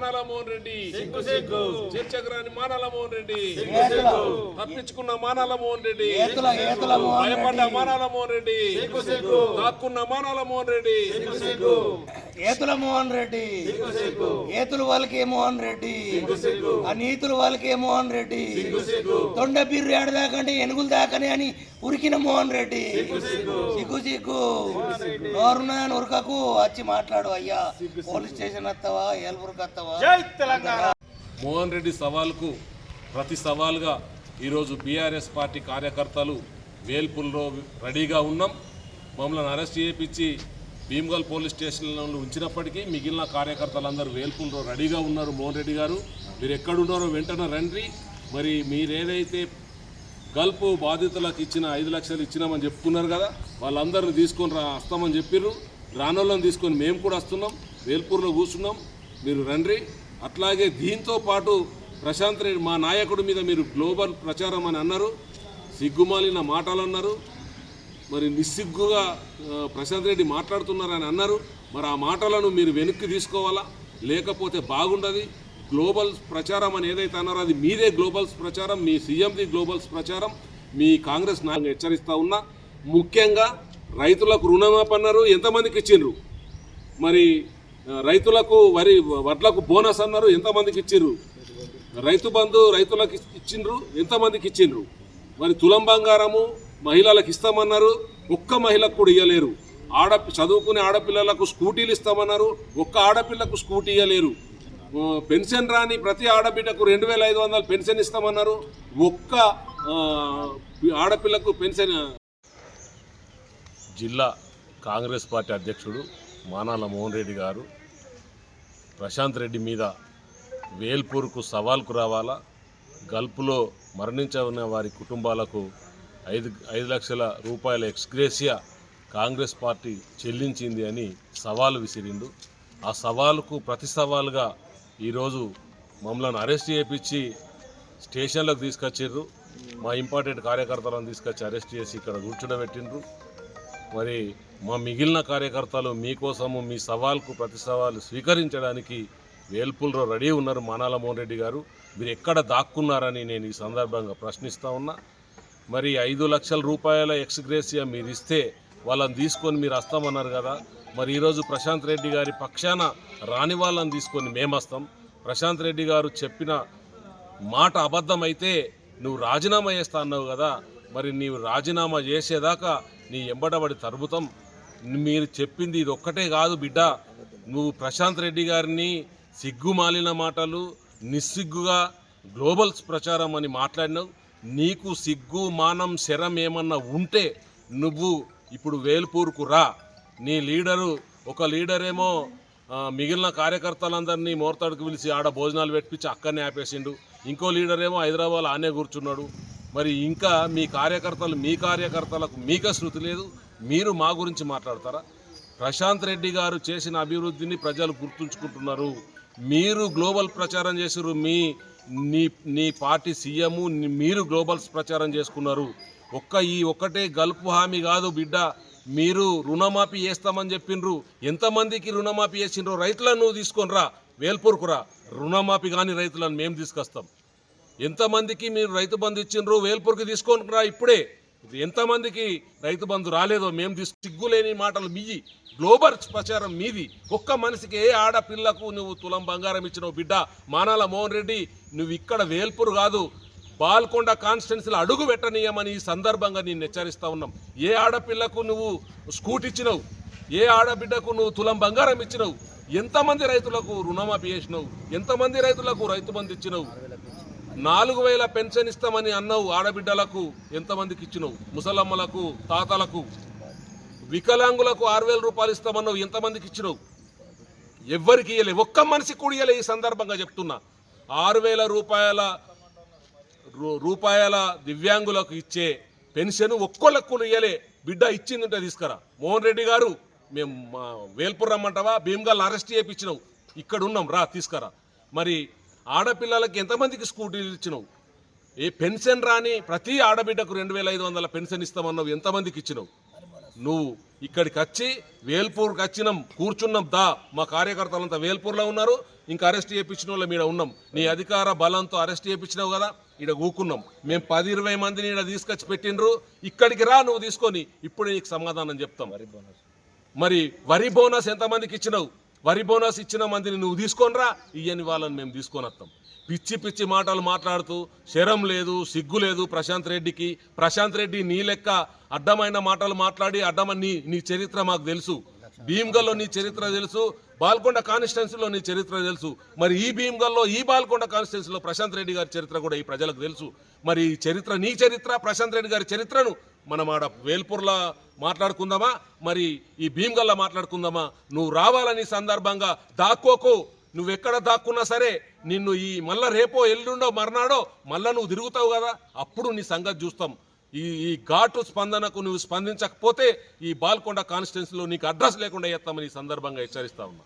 మానాల మోహన్ రెడ్డి చర్చకు రాని మానాల మోహన్ రెడ్డి తప్పించుకున్న మానాల మోహన్ రెడ్డి భయపడ్డ మానాల మోహన్ రెడ్డి దాక్కున్న మానాల మోహన్ రెడ్డి ఏతుల మోహన్ రెడ్డి ఏతులు వాళ్ళకే మోహన్ రెడ్డి ఆ నీతులు వాళ్ళకే మోహన్ రెడ్డి తొండ బిర్రు ఏడదాకంటే ఎనుగులు దాకని అని ఉరికిన మోహన్ రెడ్డి సిగ్గు నోరున్నాయని ఉరకకు వచ్చి మాట్లాడు అయ్యా పోలీస్ స్టేషన్ వస్తావా ఏల్బుర్కి వస్తావా. మోహన్ రెడ్డి సవాల్కు ప్రతి సవాల్గా ఈరోజు బీఆర్ఎస్ పార్టీ కార్యకర్తలు వేల్పుల్లో రెడీగా ఉన్నాం. మమ్మల్ని అరెస్ట్ చేయించి భీమ్గల్ పోలీస్ స్టేషన్లో ఉంచినప్పటికీ మిగిలిన కార్యకర్తలందరూ వేల్పుల్లో రెడీగా ఉన్నారు. మోహన్ రెడ్డి గారు మీరు ఎక్కడున్నారో వెంటనే రండి. మరి మీరేదైతే గల్ఫ్ బాధితులకు ఇచ్చిన 5 లక్షలు ఇచ్చినామని చెప్పుకున్నారు కదా, వాళ్ళందరిని తీసుకొని వస్తామని చెప్పిర్రు. రానోళ్ళని తీసుకొని మేము కూడా వస్తున్నాం, వేల్పూర్లో కూర్చున్నాం, మీరు రండి. అట్లాగే దీంతో పాటు ప్రశాంత్ రెడ్డి మా నాయకుడి మీద మీరు గ్లోబల్ ప్రచారం అని అన్నారు, సిగ్గుమాలిన మాటలు అన్నారు, మరి నిస్సిగ్గుగా ప్రశాంత్ రెడ్డి మాట్లాడుతున్నారని అన్నారు. మరి ఆ మాటలను మీరు వెనక్కి తీసుకోవాలా, లేకపోతే బాగుండదు. గ్లోబల్ ప్రచారం అని ఏదైతే అన్నారో అది మీదే గ్లోబల్స్ ప్రచారం, మీ సీఎంది గ్లోబల్స్ ప్రచారం. మీ కాంగ్రెస్ నాయకులు హెచ్చరిస్తూ ఉన్నా. ముఖ్యంగా రైతులకు రుణమాఫీ అన్నారు, ఎంతమందికి ఇచ్చిండ్రు? మరి రైతులకు వడ్లకు బోనస్ అన్నారు, ఎంతమందికి ఇచ్చిండ్రు? రైతు బంధు రైతులకు ఇచ్చిండ్రు, ఎంతమందికి ఇచ్చిండ్రు? మరి తులం బంగారము మహిళలకు ఇస్తామన్నారు, ఒక్క మహిళకు కూడా ఇవ్వలేరు. చదువుకునే ఆడపిల్లలకు స్కూటీలు ఇస్తామన్నారు, ఒక్క ఆడపిల్లకు స్కూటీ ఇవ్వలేరు. పెన్షన్ రాని ప్రతి ఆడబిడ్డకు 2500 పెన్షన్ ఇస్తామన్నారు, ఒక్క ఆడపిల్లకు పెన్షన్. జిల్లా కాంగ్రెస్ పార్టీ అధ్యక్షుడు మానాల మోహన్ రెడ్డి గారు ప్రశాంత్ రెడ్డి మీద వేల్పూర్కు సవాల్కు రావాలా, గల్ఫ్లో మరణించిన వారి కుటుంబాలకు 5 లక్షల రూపాయల ఎక్స్గ్రేసియా కాంగ్రెస్ పార్టీ చెల్లించింది అని సవాలు విసిరిండు. ఆ సవాలుకు ప్రతి సవాలుగా ఈరోజు మమ్మల్ని అరెస్ట్ చేయించి స్టేషన్లకు తీసుకొచ్చిర్రు. మా ఇంపార్టెంట్ కార్యకర్తలను తీసుకొచ్చి అరెస్ట్ చేసి ఇక్కడ కూర్చోబెట్టిండ్రు. మరి మా మిగిలిన కార్యకర్తలు మీకోసము మీ సవాల్కు ప్రతి సవాలు స్వీకరించడానికి వేల్పూర్లో రెడీ ఉన్నారు. మానాల మోహన్ రెడ్డి గారు మీరు ఎక్కడ దాక్కున్నారని నేను ఈ సందర్భంగా ప్రశ్నిస్తూ ఉన్నా. మరి 5 లక్షల రూపాయల ఎక్స్గ్రేసియా మీరు ఇస్తే వాళ్ళని తీసుకొని మీరు వస్తామన్నారు కదా, మరి ఈరోజు ప్రశాంత్ రెడ్డి గారి పక్షాన రాని వాళ్ళని తీసుకొని మేము వస్తాం. ప్రశాంత్ రెడ్డి గారు చెప్పిన మాట అబద్ధమైతే నువ్వు రాజీనామా చేస్తా అన్నావు కదా, మరి నీవు రాజీనామా చేసేదాకా నీ ఎంబడబడి తరుముతాం. మీరు చెప్పింది ఇది ఒక్కటే కాదు బిడ్డ, నువ్వు ప్రశాంత్ రెడ్డి గారిని సిగ్గుమాలిన మాటలు, నిస్సిగ్గుగా గ్లోబల్స్ ప్రచారం అని మాట్లాడినావు. నీకు సిగ్గు మానం శరం ఏమన్నా ఉంటే నువ్వు ఇప్పుడు వేల్పూర్కు రా. నీ లీడరు ఒక లీడరేమో మిగిలిన కార్యకర్తలందరినీ మోర్తాడుకు పిలిచి ఆడ భోజనాలు పెట్టించి అక్కడనే ఆపేసిండు, ఇంకో లీడరేమో హైదరాబాద్ ఆనే కూర్చున్నాడు. మరి ఇంకా మీ కార్యకర్తలకు మీకే శృతి లేదు, మీరు మా గురించి మాట్లాడతారా? ప్రశాంత్ రెడ్డి గారు చేసిన అభివృద్ధిని ప్రజలు గుర్తుంచుకుంటున్నారు. మీరు గ్లోబల్ ప్రచారం చేసారు, నీ పార్టీ సీఎం మీరు గ్లోబల్స్ ప్రచారం చేసుకున్నారు. ఒక్కటే గల్ఫ్ హామీ కాదు బిడ్డ, మీరు రుణమాఫీ చేస్తామని చెప్పిండ్రు. ఎంతమందికి రుణమాఫీ చేసిండ్రో రైతులను నువ్వు తీసుకొని రా, వేల్పూర్కు రా. రుణమాఫీ కానీ రైతులను మేము తీసుకొస్తాం. ఎంతమందికి మీరు రైతు బంధు ఇచ్చిండ్రు, వేల్పూర్కి తీసుకొని రా. ఇప్పుడే ఎంతమందికి రైతు బంధు రాలేదో మేము సిగ్గులేని మాటలు మీయి, గ్లోబల్ ప్రచారం మీది. ఒక్క మనిషికి ఏ ఆడపిల్లకు నువ్వు తులం బంగారం ఇచ్చినావు బిడ్డ. మానాల మోహన్ రెడ్డి నువ్వు ఇక్కడ వేల్పూర్ కాదు బాల్కొండ కాన్స్టిట్యున్సీలో అడుగు పెట్టనీయమని ఈ సందర్భంగా నేను హెచ్చరిస్తా ఉన్నాం. ఏ ఆడపిల్లకు నువ్వు స్కూటీ ఇచ్చినావు, ఏ ఆడబిడ్డకు నువ్వు తులం బంగారం ఇచ్చినావు, ఎంతమంది రైతులకు రుణమాఫీ చేసినావు, ఎంతమంది రైతులకు రైతు బంధు ఇచ్చినావు, 4000 పెన్షన్ ఇస్తామని అన్నావు, ఆడబిడ్డలకు ఎంతమందికి ఇచ్చినావు, ముసలమ్మలకు తాతలకు, వికలాంగులకు 6000 రూపాయలు ఇస్తామన్నావు, ఎంతమందికి ఇచ్చినావు? ఎవ్వరికి ఇయ్యలే, ఒక్క మనిషికి కూడా ఇయ్యలే. ఈ సందర్భంగా చెప్తున్నా, 6000 రూపాయల దివ్యాంగులకు ఇచ్చే పెన్షన్ ఒక్కొక్కరు ఇయ్యలే బిడ్డ. ఇచ్చిందంటే తీసుకురా. మోహన్ రెడ్డి గారు మేము వేల్పూర్ రమ్మంటావా, భీమ్గల్ అరెస్ట్ చేయించినావు, ఇక్కడ ఉన్నాం రా తీసుకురా. మరి ఆడపిల్లలకి ఎంతమందికి స్కూటీలు ఇచ్చినావు? ఏ పెన్షన్ రాని ప్రతి ఆడబిడ్డకు 2500 పెన్షన్ ఇస్తామన్నావు, ఎంతమందికి ఇచ్చినావు? నువ్వు ఇక్కడికి వచ్చి వేల్పూర్కి వచ్చినాం, కూర్చున్నాం. మా కార్యకర్తలంతా వేల్పూర్లో ఉన్నారు, ఇంకా అరెస్ట్ చేయించిన వాళ్ళ మీద ఉన్నాం. నీ అధికార బలంతో అరెస్ట్ చేయించినావు కదా, ఇక్కడ కూకున్నాం. మేము 10-20 మందిని ఇక్కడ తీసుకొచ్చి పెట్టిండ్రు. ఇక్కడికి రా, నువ్వు తీసుకొని ఇప్పుడే నీకు సమాధానం చెప్తాం. మరి వరి బోనస్ ఎంతమందికి ఇచ్చినావు? వరి బోనస్ ఇచ్చిన మందిని నువ్వు తీసుకొని రా, ఇయ్యని వాళ్ళని మేము తీసుకొని వస్తాం. పిచ్చి పిచ్చి మాటలు మాట్లాడుతూ శరం లేదు, సిగ్గు లేదు ప్రశాంత్ రెడ్డికి. ప్రశాంత్ రెడ్డి నీ లెక్క అడ్డమైన మాటలు మాట్లాడి నీ చరిత్ర మాకు తెలుసు. భీమ్గల్లో నీ చరిత్ర తెలుసు, బాల్కొండ కాన్స్టిట్యున్సీలో నీ చరిత్ర తెలుసు. మరి ఈ భీమ్గల్లో ఈ బాల్కొండ కాన్స్టిట్యున్సీలో ప్రశాంత్ రెడ్డి గారి చరిత్ర కూడా ఈ ప్రజలకు తెలుసు. మరి ఈ చరిత్ర, నీ చరిత్ర, ప్రశాంత్ రెడ్డి గారి చరిత్రను మనం ఆడ వేల్పూర్లో మాట్లాడుకుందామా, మరి ఈ భీమ్గల్లో మాట్లాడుకుందామా? నువ్వు రావాలని సందర్భంగా దాక్కోకు. నువ్వెక్కడ దాక్కున్నా సరే నిన్ను ఈ మళ్ళా రేపో ఎల్లుండో మర్నాడో మళ్ళా నువ్వు తిరుగుతావు కదా, అప్పుడు నీ సంగతి చూస్తాం. ఈ ఘాటు స్పందనకు నువ్వు స్పందించకపోతే ఈ బాల్కొండ కాన్స్టిట్యున్సీలో నీకు అడ్రస్ లేకుండా చేస్తామని ఈ సందర్భంగా హెచ్చరిస్తా ఉన్నా.